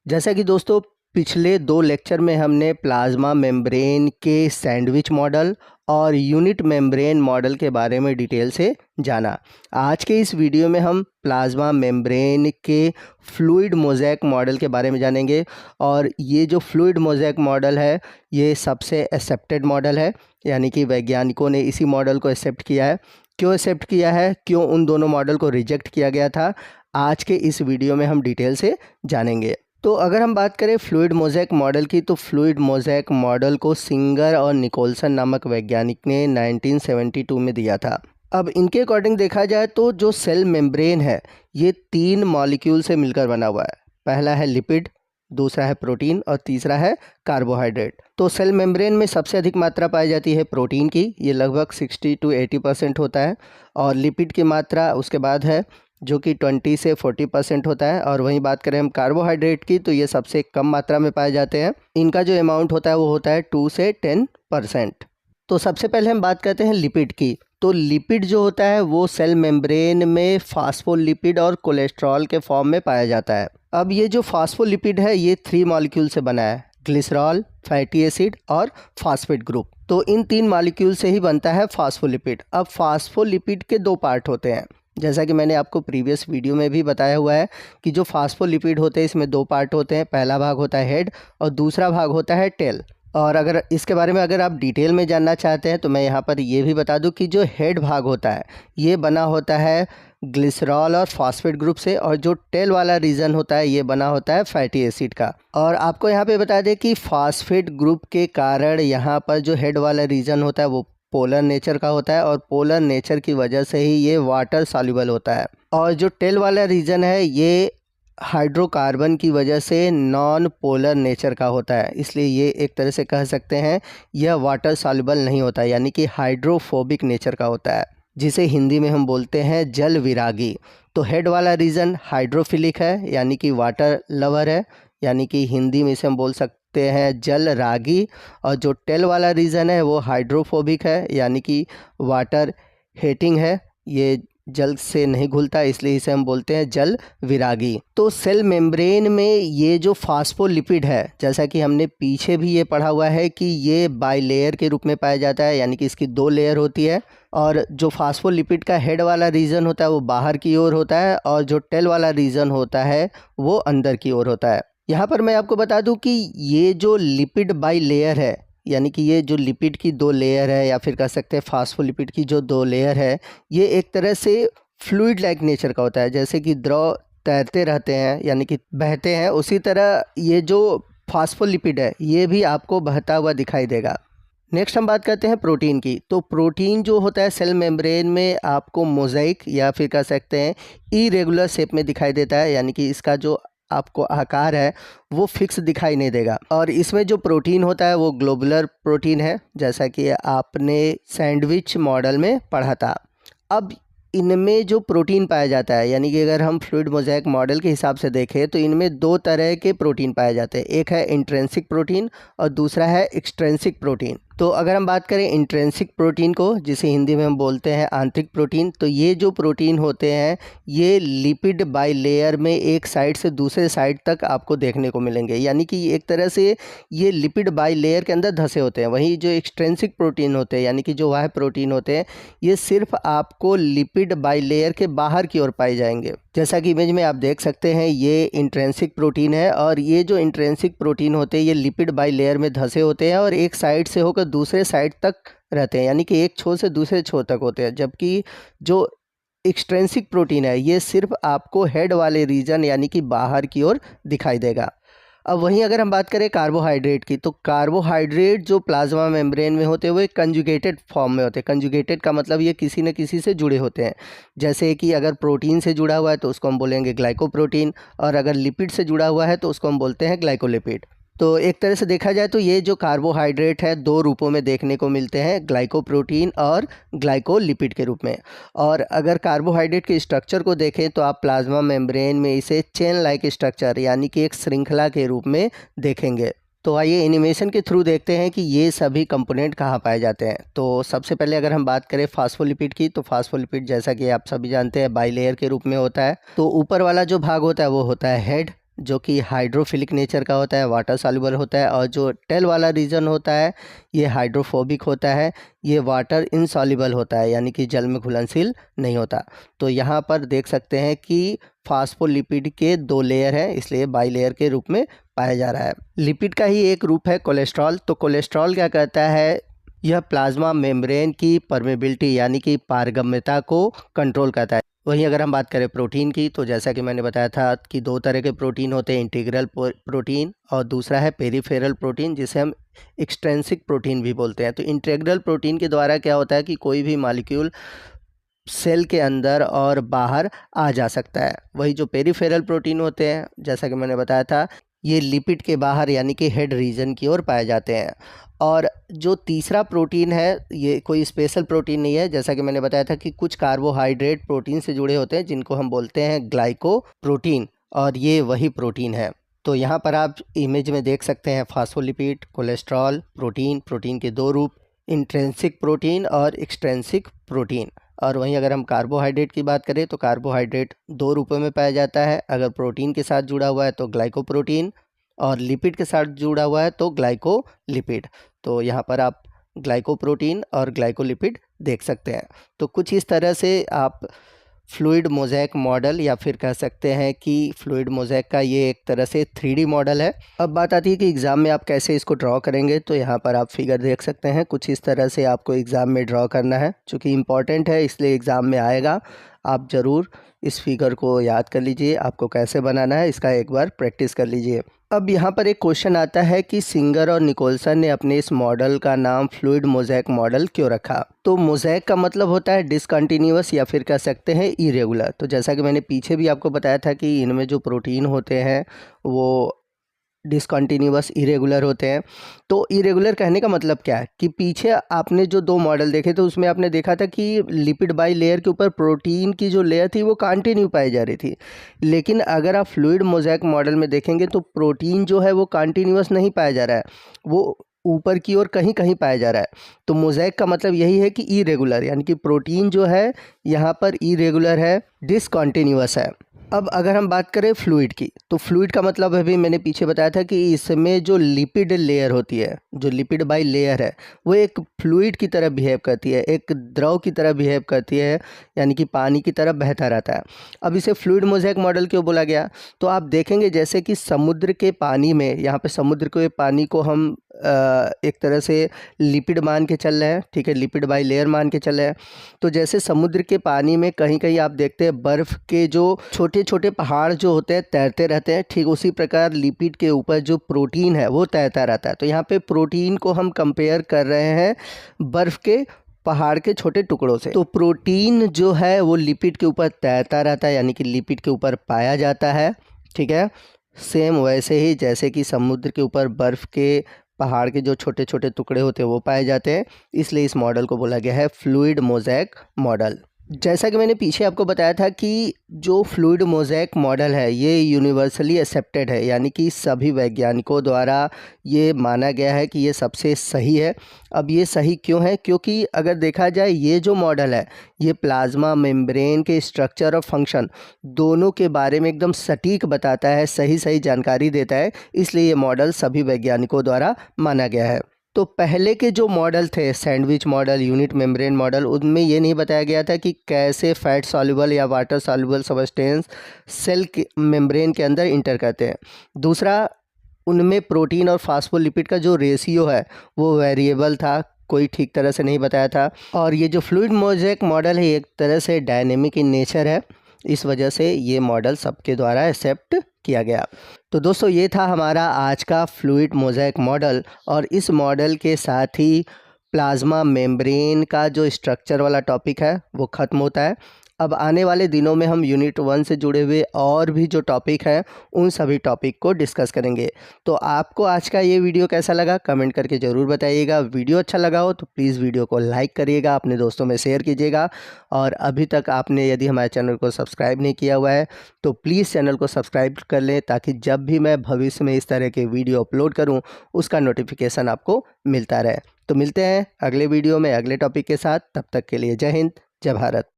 जैसा कि दोस्तों पिछले 2 लेक्चर में हमने प्लाज्मा मेम्ब्रेन के सैंडविच मॉडल और यूनिट मेम्ब्रेन मॉडल के बारे में डिटेल से जाना। आज के इस वीडियो में हम प्लाज्मा मेम्ब्रेन के फ्लूइड मोज़ेक मॉडल के बारे में जानेंगे और ये जो फ्लूइड मोज़ेक मॉडल है ये सबसे एक्सेप्टेड मॉडल है, यानी कि वैज्ञानिकों ने इसी मॉडल को एक्सेप्ट किया है। क्यों एक्सेप्ट किया है, क्यों उन दोनों मॉडल को रिजेक्ट किया गया था, आज के इस वीडियो में हम डिटेल से जानेंगे। तो अगर हम बात करें फ्लूइड मोज़ेक मॉडल की, तो फ्लूइड मोज़ेक मॉडल को सिंगर और निकोलसन नामक वैज्ञानिक ने 1972 में दिया था। अब इनके अकॉर्डिंग देखा जाए तो जो सेल मेम्ब्रेन है ये 3 मॉलिक्यूल से मिलकर बना हुआ है। पहला है लिपिड, दूसरा है प्रोटीन और तीसरा है कार्बोहाइड्रेट। तो सेल मेम्ब्रेन में सबसे अधिक मात्रा पाई जाती है प्रोटीन की, ये लगभग 60 to 80% होता है, और लिपिड की मात्रा उसके बाद है जो कि 20 से 40% होता है। और वहीं बात करें हम कार्बोहाइड्रेट की, तो ये सबसे कम मात्रा में पाए जाते हैं। इनका जो अमाउंट होता है वो होता है 2 से 10%। तो सबसे पहले हम बात करते हैं लिपिड की। तो लिपिड जो होता है वो सेल मेम्ब्रेन में फास्फोलिपिड और कोलेस्ट्रॉल के फॉर्म में पाया जाता है। अब ये जो फास्फोलिपिड है ये 3 मॉलिक्यूल से बना है, ग्लिसरॉल, फैटी एसिड और फास्फेट ग्रुप। तो इन 3 मॉलिक्यूल से ही बनता है फास्फोलिपिड। अब फास्फोलिपिड के 2 पार्ट होते हैं, जैसा कि मैंने आपको प्रीवियस वीडियो में भी बताया हुआ है कि जो फास्फोलिपिड होते हैं इसमें 2 पार्ट होते हैं। पहला भाग होता है हेड और दूसरा भाग होता है टेल। और अगर इसके बारे में अगर आप डिटेल में जानना चाहते हैं तो मैं यहाँ पर ये भी बता दूं कि जो हेड भाग होता है ये बना होता है ग्लिसरॉल और फास्फेट ग्रुप से, और जो टेल वाला रीजन होता है ये बना होता है फैटी एसिड का। और आपको यहाँ पे बता दें कि फास्फेट ग्रुप के कारण यहाँ पर जो हेड वाला रीजन होता है वो पोलर नेचर का होता है, और पोलर नेचर की वजह से ही ये वाटर सॉल्युबल होता है। और जो टेल वाला रीजन है ये हाइड्रोकार्बन की वजह से नॉन पोलर नेचर का होता है, इसलिए ये एक तरह से कह सकते हैं यह वाटर सॉल्युबल नहीं होता, यानी कि हाइड्रोफोबिक नेचर का होता है, जिसे हिंदी में हम बोलते हैं जल विरागी। तो हेड वाला रीजन हाइड्रोफिलिक है, यानी कि वाटर लवर है, यानी कि हिंदी में इसे हम बोल सकते हैं जल रागी। और जो टेल वाला रीजन है वो हाइड्रोफोबिक है, यानी कि वाटर हेटिंग है, ये जल से नहीं घुलता, इसलिए इसे हम बोलते हैं जल विरागी। तो सेल मेम्ब्रेन में ये जो फास्फोलिपिड है, जैसा कि हमने पीछे भी ये पढ़ा हुआ है कि ये बाइलेयर के रूप में पाया जाता है, यानी कि इसकी 2 लेयर होती है। और जो फास्फोलिपिड का हेड वाला रीजन होता है वो बाहर की ओर होता है, और जो टेल वाला रीजन होता है वो अंदर की ओर होता है। यहाँ पर मैं आपको बता दूं कि ये जो लिपिड बाई लेयर है, यानी कि ये जो लिपिड की 2 लेयर है, या फिर कह सकते हैं फास्फोलिपिड की जो 2 लेयर है, ये एक तरह से फ्लूइड लाइक नेचर का होता है। जैसे कि द्रव तैरते रहते हैं यानी कि बहते हैं, उसी तरह ये जो फास्फोलिपिड है ये भी आपको बहता हुआ दिखाई देगा। नेक्स्ट हम बात करते हैं प्रोटीन की। तो प्रोटीन जो होता है सेल मेम्ब्रेन में आपको मोज़ेक या फिर कह सकते हैं इरेगुलर शेप में दिखाई देता है, यानी कि इसका जो आपको आकार है वो फिक्स दिखाई नहीं देगा। और इसमें जो प्रोटीन होता है वो ग्लोबुलर प्रोटीन है, जैसा कि आपने सैंडविच मॉडल में पढ़ा था। अब इनमें जो प्रोटीन पाया जाता है, यानी कि अगर हम फ्लूइड मोज़ेक मॉडल के हिसाब से देखें तो इनमें 2 तरह के प्रोटीन पाए जाते हैं, एक है इंट्रिंसिक प्रोटीन और दूसरा है एक्सट्रिंसिक प्रोटीन। तो अगर हम बात करें इंट्रिंसिक प्रोटीन को, जिसे हिंदी में हम बोलते हैं आंतरिक प्रोटीन, तो ये जो प्रोटीन होते हैं ये लिपिड बाई लेयर में एक साइड से दूसरे साइड तक आपको देखने को मिलेंगे, यानी कि एक तरह से ये लिपिड बाई लेयर के अंदर धंसे होते हैं। वहीं जो एक्सट्रिंसिक प्रोटीन होते हैं, यानी कि जो वह प्रोटीन होते हैं, ये सिर्फ आपको लिपिड बाई लेयर के बाहर की ओर पाए जाएंगे। जैसा कि इमेज में आप देख सकते हैं ये इंट्रिंसिक प्रोटीन है, और ये जो इंट्रिंसिक प्रोटीन होते हैं ये लिपिड बाई लेयर में धंसे होते हैं और एक साइड से होकर दूसरे साइड तक रहते हैं, यानी कि एक छोर से दूसरे छोर तक होते हैं। जबकि जो एक्सट्रिंसिक प्रोटीन है ये सिर्फ आपको हेड वाले रीजन यानी कि बाहर की ओर दिखाई देगा। अब वहीं अगर हम बात करें कार्बोहाइड्रेट की, तो कार्बोहाइड्रेट जो प्लाज्मा मेम्ब्रेन में होते हैं वो एक कंजुगेटेड फॉर्म में होते हैं। कंजुगेटेड का मतलब ये किसी न किसी से जुड़े होते हैं, जैसे कि अगर प्रोटीन से जुड़ा हुआ है तो उसको हम बोलेंगे ग्लाइकोप्रोटीन, और अगर लिपिड से जुड़ा हुआ है तो उसको हम बोलते हैं ग्लाइकोलिपिड। तो एक तरह से देखा जाए तो ये जो कार्बोहाइड्रेट है 2 रूपों में देखने को मिलते हैं, ग्लाइकोप्रोटीन और ग्लाइकोलिपिड के रूप में। और अगर कार्बोहाइड्रेट के स्ट्रक्चर को देखें तो आप प्लाज्मा मेम्ब्रेन में इसे चेन लाइक स्ट्रक्चर यानी कि एक श्रृंखला के रूप में देखेंगे। तो आइए एनिमेशन के थ्रू देखते हैं कि ये सभी कंपोनेंट कहाँ पाए जाते हैं। तो सबसे पहले अगर हम बात करें फास्फोलिपिड की, तो फास्फोलिपिड जैसा कि आप सभी जानते हैं बाइलेयर के रूप में होता है। तो ऊपर वाला जो भाग होता है वो होता है हेड, जो कि हाइड्रोफिलिक नेचर का होता है, वाटर सॉल्युबल होता है, और जो टेल वाला रीजन होता है ये हाइड्रोफोबिक होता है, ये वाटर इनसॉल्युबल होता है, यानी कि जल में घुलनशील नहीं होता। तो यहाँ पर देख सकते हैं कि फास्फोलिपिड के 2 लेयर हैं, इसलिए बाइलेयर के रूप में पाया जा रहा है। लिपिड का ही एक रूप है कोलेस्ट्रॉल। तो कोलेस्ट्रॉल क्या करता है, यह प्लाज्मा मेम्ब्रेन की परमेबिलिटी यानी कि पारगम्यता को कंट्रोल करता है। वहीं अगर हम बात करें प्रोटीन की, तो जैसा कि मैंने बताया था कि 2 तरह के प्रोटीन होते हैं, इंटीग्रल प्रोटीन और दूसरा है पेरिफेरल प्रोटीन, जिसे हम एक्सट्रिंसिक प्रोटीन भी बोलते हैं। तो इंटीग्रल प्रोटीन के द्वारा क्या होता है कि कोई भी मॉलिक्यूल सेल के अंदर और बाहर आ जा सकता है। वही जो पेरिफेरल प्रोटीन होते हैं, जैसा कि मैंने बताया था, ये लिपिड के बाहर यानी कि हेड रीजन की ओर पाए जाते हैं। और जो तीसरा प्रोटीन है ये कोई स्पेशल प्रोटीन नहीं है, जैसा कि मैंने बताया था कि कुछ कार्बोहाइड्रेट प्रोटीन से जुड़े होते हैं जिनको हम बोलते हैं ग्लाइकोप्रोटीन, और ये वही प्रोटीन है। तो यहाँ पर आप इमेज में देख सकते हैं फास्फोलिपिड, कोलेस्ट्रॉल, प्रोटीन के 2 रूप, इंट्रिंसिक प्रोटीन और एक्सट्रिंसिक प्रोटीन। और वहीं अगर हम कार्बोहाइड्रेट की बात करें तो कार्बोहाइड्रेट 2 रूपों में पाया जाता है। अगर प्रोटीन के साथ जुड़ा हुआ है तो ग्लाइकोप्रोटीन, और लिपिड के साथ जुड़ा हुआ है तो ग्लाइकोलिपिड। तो यहाँ पर आप ग्लाइकोप्रोटीन और ग्लाइकोलिपिड देख सकते हैं। तो कुछ इस तरह से आप फ्लूइड मोज़ेक मॉडल, या फिर कह सकते हैं कि फ्लूइड मोज़ेक का ये एक तरह से 3D मॉडल है। अब बात आती है कि एग्ज़ाम में आप कैसे इसको ड्रॉ करेंगे। तो यहाँ पर आप फिगर देख सकते हैं, कुछ इस तरह से आपको एग्ज़ाम में ड्रॉ करना है। चूँकि इम्पॉर्टेंट है इसलिए एग्ज़ाम में आएगा, आप ज़रूर इस फिगर को याद कर लीजिए, आपको कैसे बनाना है इसका एक बार प्रैक्टिस कर लीजिए। अब यहाँ पर एक क्वेश्चन आता है कि सिंगर और निकोलसन ने अपने इस मॉडल का नाम फ्लूइड मोज़ेक मॉडल क्यों रखा। तो मोज़ेक का मतलब होता है डिसकंटिन्यूअस, या फिर कह सकते हैं इरेगुलर। तो जैसा कि मैंने पीछे भी आपको बताया था कि इनमें जो प्रोटीन होते हैं वो डिसकंटिन्यूअस इरेगुलर होते हैं। तो इरेगुलर कहने का मतलब क्या है कि पीछे आपने जो 2 मॉडल देखे तो उसमें आपने देखा था कि लिपिड बाई लेयर के ऊपर प्रोटीन की जो लेयर थी वो कंटिन्यू पाई जा रही थी। लेकिन अगर आप फ्लूइड मोज़ेक मॉडल में देखेंगे तो प्रोटीन जो है वो कंटिन्यूअस नहीं पाया जा रहा है, वो ऊपर की ओर कहीं कहीं पाया जा रहा है। तो मोज़ेक का मतलब यही है कि इरेगुलर, यानी कि प्रोटीन जो है यहाँ पर इरेगुलर है, डिसकंटिन्यूअस है। अब अगर हम बात करें फ्लूइड की, तो फ्लूइड का मतलब अभी मैंने पीछे बताया था कि इसमें जो लिपिड लेयर होती है, जो लिपिड बाई लेयर है, वो एक फ्लूइड की तरह बिहेव करती है, एक द्रव की तरह बिहेव करती है, यानी कि पानी की तरह बहता रहता है। अब इसे फ्लूइड मोज़ेक मॉडल क्यों बोला गया, तो आप देखेंगे जैसे कि समुद्र के पानी में, यहाँ पे समुद्र के पानी को हम एक तरह से लिपिड मान के चल रहे हैं, ठीक है, लिपिड बाई लेयर मान के चल रहे हैं। तो जैसे समुद्र के पानी में कहीं कहीं आप देखते हैं बर्फ़ के जो छोटे छोटे पहाड़ जो होते हैं तैरते रहते हैं, ठीक उसी प्रकार लिपिड के ऊपर जो प्रोटीन है वो तैरता रहता है। तो यहाँ पे प्रोटीन को हम कंपेयर कर रहे हैं बर्फ़ के पहाड़ के छोटे टुकड़ों से। तो प्रोटीन जो है वो लिपिड के ऊपर तैरता रहता है, यानी कि लिपिड के ऊपर पाया जाता है, ठीक है। सेम वैसे ही जैसे कि समुद्र के ऊपर बर्फ़ के पहाड़ के जो छोटे छोटे टुकड़े होते हैं वो पाए जाते हैं, इसलिए इस मॉडल को बोला गया है फ्लूइड मोज़ेक मॉडल। जैसा कि मैंने पीछे आपको बताया था कि जो फ्लूइड मोज़ेक मॉडल है ये यूनिवर्सली एक्सेप्टेड है, यानी कि सभी वैज्ञानिकों द्वारा ये माना गया है कि ये सबसे सही है। अब ये सही क्यों है, क्योंकि अगर देखा जाए ये जो मॉडल है ये प्लाज्मा मेम्ब्रेन के स्ट्रक्चर और फंक्शन दोनों के बारे में एकदम सटीक बताता है, सही सही जानकारी देता है, इसलिए ये मॉडल सभी वैज्ञानिकों द्वारा माना गया है। तो पहले के जो मॉडल थे, sandwich model, unit membrane model, उनमें ये नहीं बताया गया था कि कैसे फैट सॉल्युबल या वाटर सॉल्युबल सब्सटेंस सेल के मेम्ब्रेन के अंदर इंटर करते हैं। दूसरा, उनमें प्रोटीन और फास्फोलिपिड का जो रेशियो है वो वेरिएबल था, कोई ठीक तरह से नहीं बताया था। और ये जो फ्लूइड मोज़ेक मॉडल है एक तरह से डायनेमिक इन नेचर है, इस वजह से ये मॉडल सबके द्वारा एक्सेप्ट किया गया। तो दोस्तों ये था हमारा आज का फ्लूइड मोज़ेक मॉडल, और इस मॉडल के साथ ही प्लाज्मा मेम्ब्रेन का जो स्ट्रक्चर वाला टॉपिक है वो ख़त्म होता है। अब आने वाले दिनों में हम यूनिट 1 से जुड़े हुए और भी जो टॉपिक हैं उन सभी टॉपिक को डिस्कस करेंगे। तो आपको आज का ये वीडियो कैसा लगा कमेंट करके ज़रूर बताइएगा। वीडियो अच्छा लगा हो तो प्लीज़ वीडियो को लाइक करिएगा, अपने दोस्तों में शेयर कीजिएगा, और अभी तक आपने यदि हमारे चैनल को सब्सक्राइब नहीं किया हुआ है तो प्लीज़ चैनल को सब्सक्राइब कर लें, ताकि जब भी मैं भविष्य में इस तरह के वीडियो अपलोड करूँ उसका नोटिफिकेशन आपको मिलता रहे। तो मिलते हैं अगले वीडियो में अगले टॉपिक के साथ, तब तक के लिए जय हिंद, जय भारत।